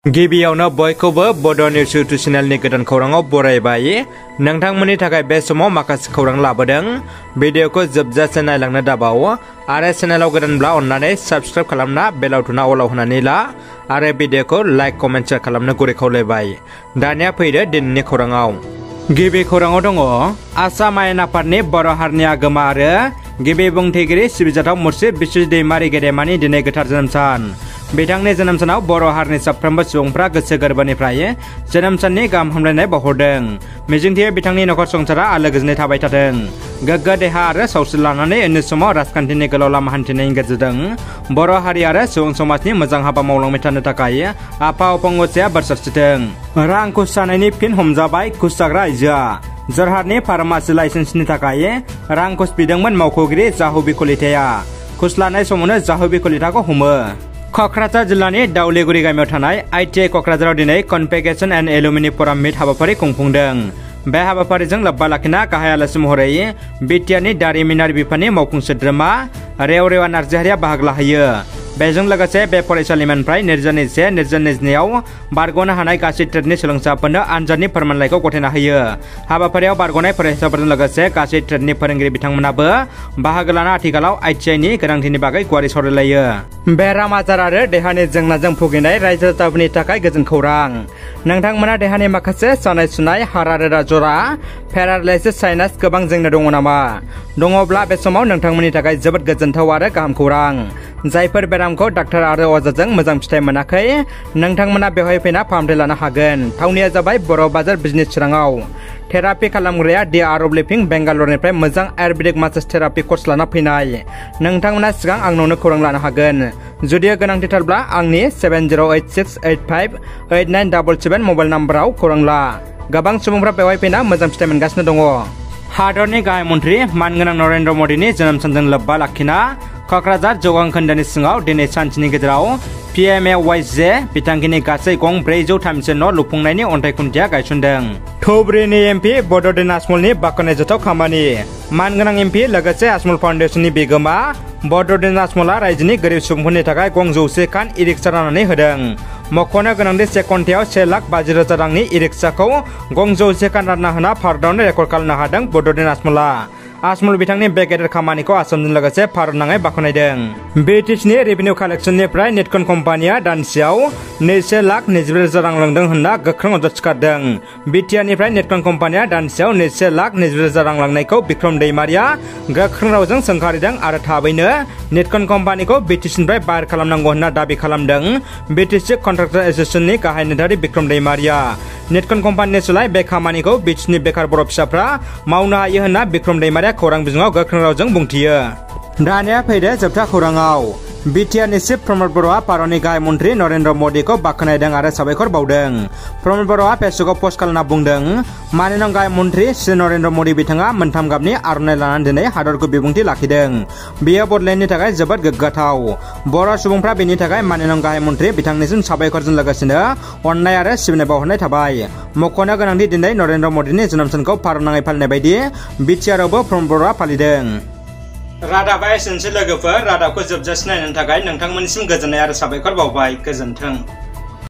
गिबियावनो बयखौबो बड' news YouTube चेनेलनि गोदान खौराङाव बरायबाय। नोंथांमोननि थाखाय बे समाव माखासे खौरां लाबोदों। भिडिअखौ जोबजासे नायलांनो दाबाव आरो चेनेलाव गोदानब्ला अन्नानै साबस्क्राइब खालामना बेल आइकनआ अलाव होनानै ला आरो भिडिअखौ लाइक कमेन्ट शेयार खालामनो गुरै खावलायबाय। दानिया फैदो दिनैनि खौराङाव। गिबि खौराङाव दङ आसाम आयेन आफादनि बर' हारिनि आगोमा आरो गिबि बुंथिगिरि सिबिजाथाव मुर्शि बिस्वजित दैमारि गेदेमानि दिनै गोथार जोनोम सान। बिथांनि जोनोम सानाव बर' हारिनि साफ्रोमबो सुबुंफ्रा गोसो गोरबोनिफ्राय जोनोम साननि गाहाम हामलायनाय बावहरदों। मिजिंथियो बिथांनि नखर संसारा आलो गोजोनै थाबाय थाथों। गोग्गो देहा आरो सावस्रि लानानै उननि समाव राजखान्थिनि गोलाव लामा हान्थिनायनि गेजेरजों बर' हारि आरो सुबुं समाजनि मोजां हाबा मावलांबाय थानो थाखाय आफा अफंगसेया बोर सारस्रिथों। रां घुस जानायनि फिन हमजाबाय घुस जाग्रा आइजोआ। जरहाटनि फार्मासि लाइसेन्सनि थाखाय रां घुस बिदोंमोन मावख'गिरि जाहु बिकलिताया। घुस लानाय समावनो जाहु बिकलिताखौ हमो। क'क्राझार जिल्लानि दाउलिगुरि गामियाव थानाय ITI क'क्राझाराव दिनै कनभकेसन एन्ड एलुमिनि फराम मिट हाबाफारि खुंफुंदों। बे हाबाफारिजों लोब्बा लाखिना गाहाय आलासि महरै बिटिआरनि दारिमिनारि बिफाननि मावफुं सोद्रोमा रेवरेवा नार्जारिया बाहागो लाहैयो। बेजों लोगोसे बे फरायसालिमानिफ्राय 2021-2022आव बारग'नो हानाय गासै ट्रेडनि सोलोंसाफोरनो आनजादनि फोरमानलाइखौ गथायना होयो। हाबाफारियाव बारग'नाय फरायसाफोरजों लोगोसे गासै ट्रेडनि फोरोंगिरि बिथांमोनाबो बाहागो लाना आथिखालाव ITIनि गोनांथिनि बागै गुवारै सावरायलायो। बेराम आजार आरो देहानि जेंनाजों भुगिनाय रायजो राजाफोरनि थाखाय गोजोन खौरां। नोंथांमोना देहानि माखासे सानाय सुनाय हारा रोदा जरा पेरालाइसिस साइनास गोबां जेंना दङ नामा? दङब्ला बे समाव नोंथांमोननि थाखाय जोबोद गोजोनथाव आरो गाहाम खौरां। जायफोर बेरामखौ डाक्टार आरो अजाजों मोजां फिथाइ मोनाखै नोंथांमोना बेवहाय फैना फाहामथाय लानो हागोन। थावनिया जाबाय बर' बाजार बिजनेस चिराङाव। थेरापि खालामग्राया दि आर्ट अफ लिभिं बेंगालरनिफ्राय मोजां आयुर्वेदिक मासाज थेरापि कर्स लाना फैनाय। नोंथांमोना सिगां आंनावनो खौरां लानो हागोन। जुदि गोनांथिथारब्ला आंनि 7086858977 मबाइल नाम्बाराव खौरां ला। गोबां सुबुंफ्रा बेवहाय फैना मोजां फिथाइ मोनगासिनो दङ। हादरनि गाहाय मन्त्रि मानगोनां नरेन्द्र मदिनि जोनोम सानजों लोब्बा लाखिना क'क्राझार जौगां खोन्दोनि सिङाव दिनै सानसेनि गेजेराव PMAYJ बिथांखिनि गासै गं 430 न' लुफुंनायनि अन्थाइ खुन्थिया गायसनदों। धुबुरीनि MP बड'दिन आजमलनि बाख्नायजाथाव खामानि। मानगोनां MP लोगोसे आजमल फाउन्डेसननि बिगोमा बड'दिन आजमलआ रायजोनि गोरिब सुबुंफोरनि थाखाय गं 100 खान इ-रिक्सा राननानै होदों। मख'नो गोनांदि से घन्टायाव 1,50,000 रांनि इ-रिक्साखौ गं 100 खान रानना होना भारतआवनो रेकर्ड खालामनो हादों बड'दिन आजमलआ। आजमल बिथांनि बे गेदेर खामानिखौ आसामजों लोगोसे भारत नाङै बाख्नायदों। BTSनि रेभिनिउ कालेक्सननिफ्राय नेटकन कम्पानिया दानसेयाव 2,24,000 रां लांदों होनना गोख्रों अजद सिखारदों। BTRनिफ्राय नेटकन कम्पानिया दानसेयाव 2,24,000 रां लांनायखौ बिक्रम दैमारिया गोख्रों रावजों सोंखारिदों आरो थाबैनो नेटकन कम्पानिखौ BTSनिफ्राय बाहेर खालामनांगौ होनना दाबि खालामदों। BTS कन्ट्राक्टर एसोसिएशननि गाहाय नेतारि बिक्रम दैमारिया। नेटकन कम्पानिनि सोलाय बे खामानिखौ BTSनि बेखार बर' फिसाफ्रा मावनो हायो होनना बिक्रम दैमारिया खौरां बिजोङाव गोख्रों रावजों बुंथियो। दानिया फैदो जोबथा खौराङाव। बिटिआरनि चिफ प्रमद बर'आ भारतनि गाहाय मन्त्रि नरेन्द्र मदिखौ बाख्नायदों आरो साबायखर बावदों। प्रमद बर'आ फेसबुकआव पस्ट खालामना बुंदों, माननीय गाहाय मन्त्रि श्री नरेन्द्र मदि बिथाङा मोनथाम गाबनि आर'नाइ लानानै दिनै हादरखौ बिबुंथि लाखिदों। बेयो बड'लेण्डनि थाखाय जोबोद गोग्गाथाव। बर' सुबुंफ्रा बेनि थाखाय माननीय गाहाय मन्त्रि बिथांनिसिम साबायखरजों लोगोसेनो अननाय आरो सिबिनाय बावहरनाय थाबाय। मख'नो गोनांदि दिनै नरेन्द्र मदिनि जोनोम सानखौ भारत नाङै फालिनाय बायदि बिटिआरआवबो प्रमद बर'आ फालिदों। रादाबा एसेनोसै लोगोफोर। रादाबखौ जोबजासिम नायनो थाखाय नोंथांमोननिसिम गोजोननाय आरो साबायखर बावबाय। गोजोन्थों।